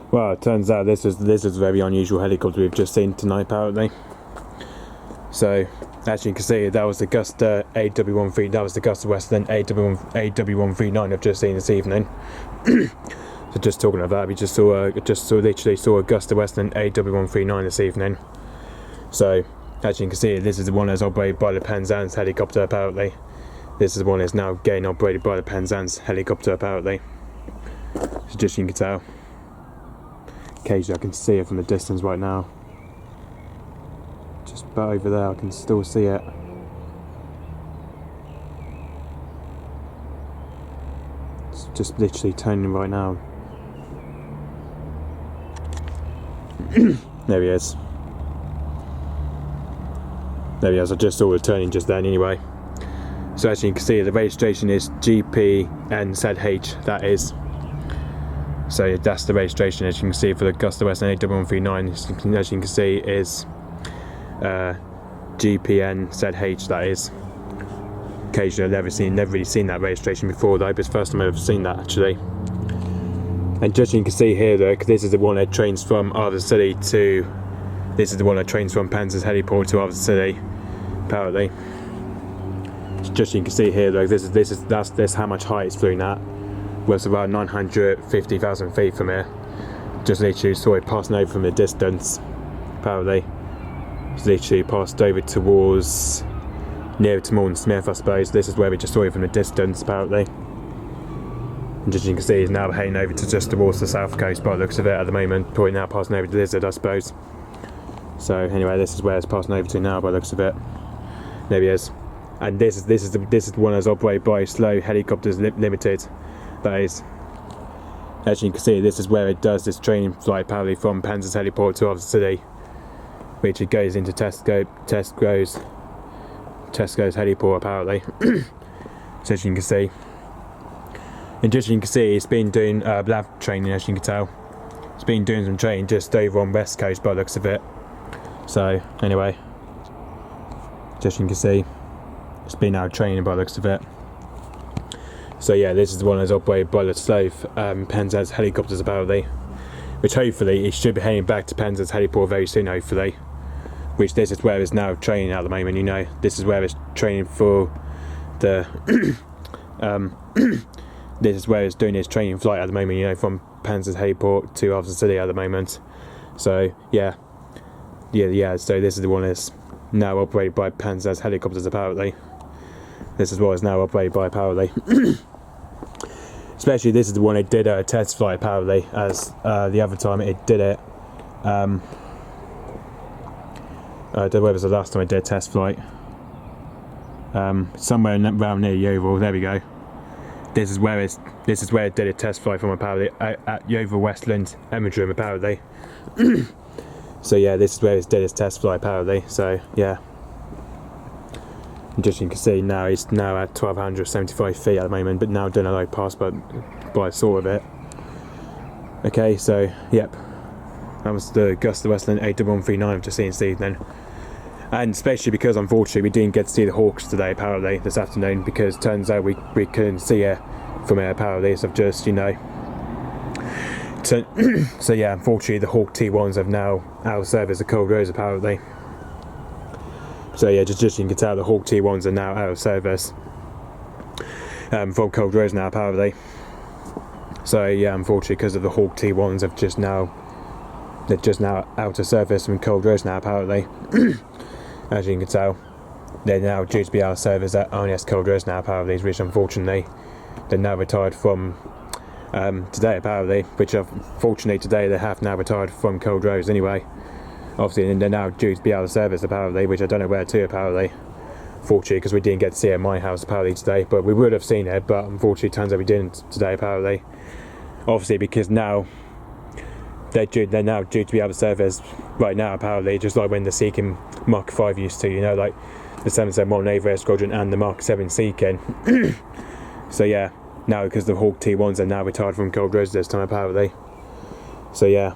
Well, it turns out this is a very unusual helicopter we've just seen tonight, apparently. So, as you can see, that was the Augusta AW139. That was the Agustawestland AW139 I've just seen this evening. So, just talking about that, we literally saw Agustawestland AW139 this evening. So, as you can see, this is the one that's operated by the Penzance helicopter, apparently. This is the one that's now getting operated by the Penzance helicopter, apparently. So, just you can tell. Occasionally I can see it from a distance right now. Just about over there I can still see it. It's just literally turning right now. There he is. There he is, I just saw it turning just then anyway. So as you can see, the registration is G-PNZH, that is. So that's the registration, as you can see, for the Agustawestland AW139. As you can see, is G-PNZH, that is. Occasionally, I've never really seen that registration before, though, but it's the first time I've ever seen that, actually. And just you can see here, though, this is the one that trains from Arthur City to. This is the one that trains from Penzance Heliport to Arthur City, apparently. Just you can see here, though, that's how much height it's flying at. Well, it's about 950,000 feet from here. Just literally saw it passing over from a distance, apparently. It's literally passed over towards, nearer to Morton Smith, I suppose. This is where we just saw it from a distance, apparently. And just you can see, it's now heading over to just towards the south coast by the looks of it at the moment. Probably now passing over the Lizard, I suppose. So anyway, this is where it's passing over to now by the looks of it. There he is. And this is the one that's operated by Sloane Helicopters Limited. That is, as you can see, this is where it does this training flight, apparently, from Penzance Heliport to Arthur City, which it goes into Tesco's Heliport, apparently. So as you can see, and just you can see, it's been doing lab training, as you can tell. It's been doing some training just over on West Coast by the looks of it. So anyway, just you can see, it's been out training by the looks of it. So yeah, this is the one that's operated by the Sloane Penzance helicopters, apparently. Which hopefully it should be heading back to Penzance Heliport very soon, hopefully. Which this is where it's now training at the moment, you know. This is where it's training for the this is where it's doing its training flight at the moment, you know, from Penzance Heliport to Arthur City at the moment. So yeah. So this is the one that's now operated by Penzance helicopters, apparently. This is what it's now operated by, apparently. Especially this is the one it did a test flight, apparently, as the other time it did it. I don't know where was the last time it did a test flight. Somewhere around near Yeovil. There we go. This is where it did a test flight from, apparently, at Agustawestland Imagery, apparently. So yeah, this is where it did its test flight, apparently. So yeah. And just you can see now, it's now at 1,275 feet at the moment, but now doing a low pass by sort of it. Okay, so yep, that was the Agustawestland AW139 I've just seen this evening. And especially because unfortunately we didn't get to see the Hawks today, apparently, this afternoon, because it turns out we couldn't see it from here, apparently, so I've just, you know. So yeah, unfortunately the Hawk T1s have now out of service at Cold Rose, apparently. So yeah, just you can tell the Hawk T1s are now out of service from Cold Rose now, apparently. So yeah, unfortunately, because of the Hawk T1s they're just now out of service from Cold Rose now, apparently. As you can tell, they're now due to be out of service at ONS Cold Rose now, apparently, which unfortunately they're now retired from today, apparently. Which unfortunately today they have now retired from Cold Rose anyway. Obviously, and they're now due to be out of service, apparently, which I don't know where to, apparently. Fortunately, because we didn't get to see it at my house, apparently, today. But we would have seen it, but unfortunately, it turns out we didn't today, apparently. Obviously, because now they're now due to be out of service right now, apparently, just like when the Seeking Mark 5 used to, you know, like the 771 Naval Air Squadron and the Mark 7 Seeking. So yeah, now because the Hawk T1s are now retired from Cold Rose this time, apparently. So yeah.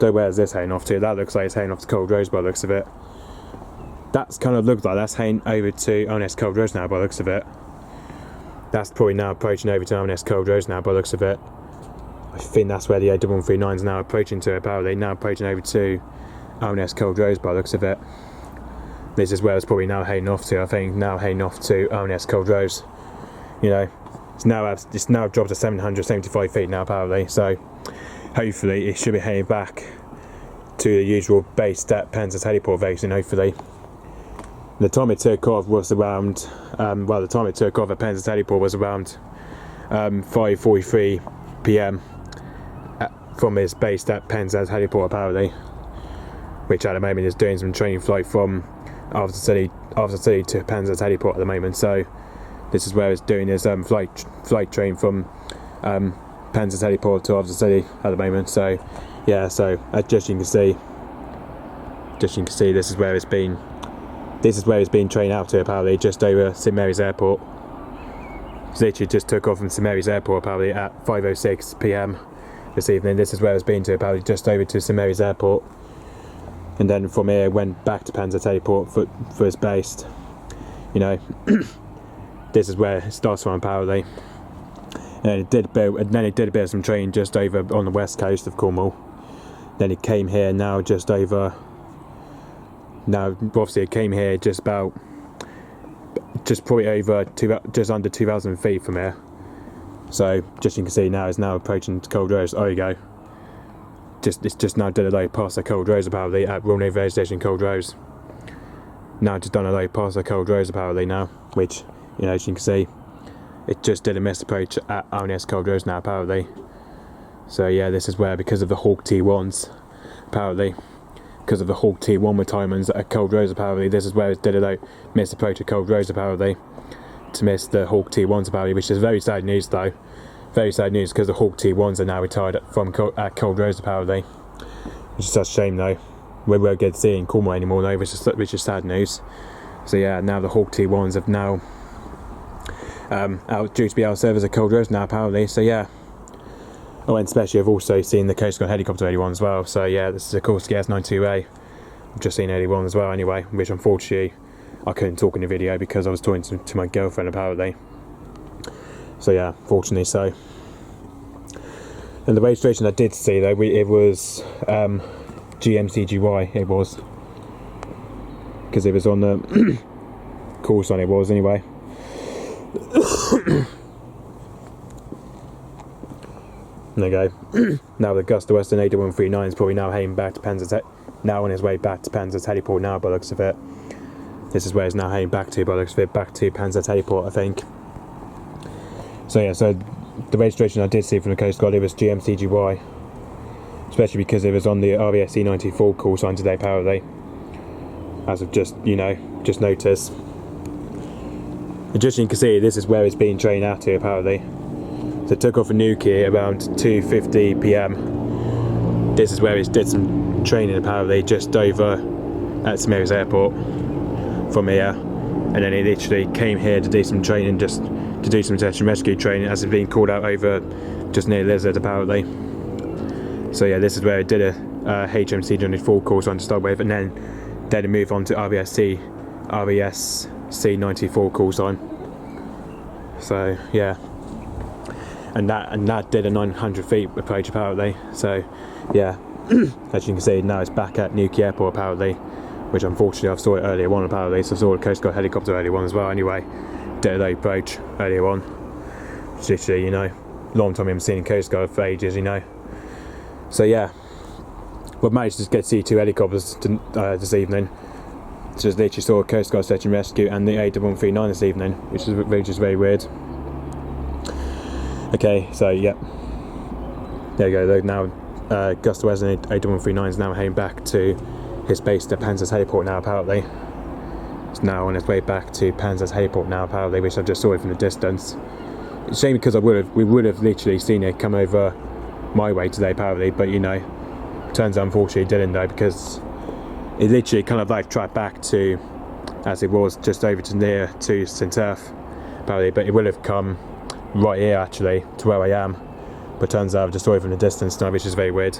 So where's this heading off to? That looks like it's heading off to Cold Rose by the looks of it. That's kind of looks like that's heading over to ONS Cold Rose now by the looks of it. That's probably now approaching over to ONS Cold Rose now by the looks of it. I think that's where the AW139 is now approaching to, apparently. Now approaching over to ONS Cold Rose by the looks of it. This is where it's probably now heading off to, I think. Now heading off to ONS Cold Rose. You know, it's now dropped to 775 feet now, apparently. So hopefully it should be heading back to the usual base at Penzance heliport very soon, hopefully. The time it took off was around, the time it took off at Penzance heliport was around 5:43 PM from his base at Penzance heliport, apparently, which at the moment is doing some training flight from after city to Penzance heliport at the moment. So this is where it's doing his flight train from Penzance heliport to after city at the moment. So yeah, so just you can see, this is where it's been. This is where it's been trained out to, apparently, just over St Mary's Airport. It's literally just took off from St Mary's Airport, apparently, at 5:06 PM this evening. This is where it's been to, apparently, just over to St Mary's Airport. And then from here, went back to Penzance heliport for its base. You know, this is where it starts from, apparently. And it did a bit of some training just over on the west coast of Cornwall. Then it came here now just over. Now, obviously, it came here just probably over just under 2,000 feet from here. So, just you can see now, it's now approaching Cold Rose. Oh, you go. It's just now did a load past the Cold Rose, apparently, at Royal Navy Air Station Cold Rose. Now just done a load past the Cold Rose, apparently, now, which, you know, as you can see, it just did a missed approach at ONS Cold Rose now, apparently. So yeah, this is where, because of the Hawk T1s, apparently, because of the Hawk T1 retirements at Cold Rose, apparently, this is where it did a missed approach at Cold Rose, apparently, to miss the Hawk T1s, apparently, which is very sad news, though. Very sad news, because the Hawk T1s are now retired at Cold Rose, apparently, which is such a shame, though. We won't get to see it in Cornwall anymore, though, which is sad news. So yeah, now the Hawk T1s have now due to be out of service at Cold Rose now, apparently. So yeah. Oh, and especially I've also seen the Coast Guard helicopter 81 as well. So yeah, this is of course the S92A. I've just seen 81 as well anyway, which unfortunately I couldn't talk in the video because I was talking to my girlfriend, apparently. So yeah, fortunately so. And the registration I did see, though, it was GMCGY, it was. Because it was on the call sign, it was anyway. There you go. Now the Agustawestland AW139 is probably now heading back to Penzance, now on his way back to Penzance heliport now, by the looks of it. This is where it's now heading back to, by the looks of it, back to Penzance heliport, I think. So yeah, so the registration I did see from the Coast Guard, it was GMCGY, especially because it was on the RVS C94 call sign today, apparently, as I've just, you know, just noticed. And just you can see, this is where it's being trained out to, apparently. So it took off a nuke here around 2:50 PM. This is where it did some training, apparently, just over at St Mary's Airport from here. And then it literally came here to do some training, just to do some search and rescue training, as it's being called out over just near Lizard, apparently. So yeah, this is where it did a HMC-94 course on to start with, and then it moved on to RVS C94 call sign. So yeah, and that did a 900 feet approach, apparently. So yeah, as you can see, now it's back at Newquay Airport, apparently, which unfortunately I saw it earlier on, apparently. So I saw the Coast Guard helicopter earlier on as well. Anyway, did a low approach earlier on. It's literally, you know, long time I haven't seen a Coast Guard for ages, you know. So yeah, we've managed to get to see two helicopters this evening. Just literally saw a Coast Guard search and rescue and the AW139 this evening, which is very weird. Okay, so yeah, there you go. Now Agustawestland AW139 is now heading back to his base at Penzance heliport now, apparently. It's now on its way back to Penzance heliport now, apparently, which I just saw it from the distance. It's a shame because we would have literally seen it come over my way today, apparently, but you know, turns out unfortunately it didn't, though, because it literally kind of like tracked back to, as it was, just over to near to St Turf, apparently, but it would have come right here actually to where I am, but turns out I just saw it from the distance now, which is very weird.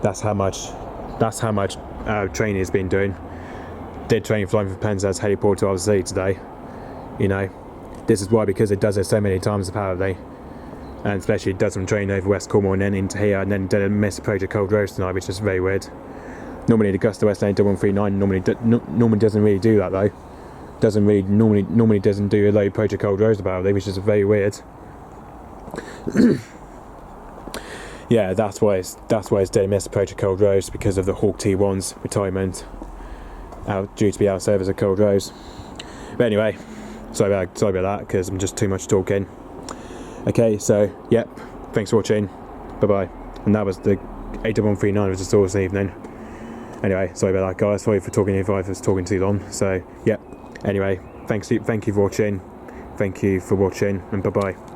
That's how much training has been doing. Did training flying from Penzance heliport to RC today. You know, this is why, because it does it so many times, apparently. and especially does some training over West Cornwall and then into here, and then did a miss approach of Cold Rose tonight, which is very weird. Normally the Agustawestland AW139 normally doesn't really do that though. Normally doesn't do a low approach of Cold Rose apparently, which is very weird. Yeah, that's why it's did a miss approach of Cold Rose, because of the Hawk T1's retirement, due to be out of service at Cold Rose. But anyway, sorry about that, because I'm just too much talking. Okay, so yep, thanks for watching, bye bye. And that was the AW139 was just all this evening. Anyway, sorry about that, guys. Sorry for talking if I was talking too long. So yep. Anyway, thank you for watching. Thank you for watching, and bye bye.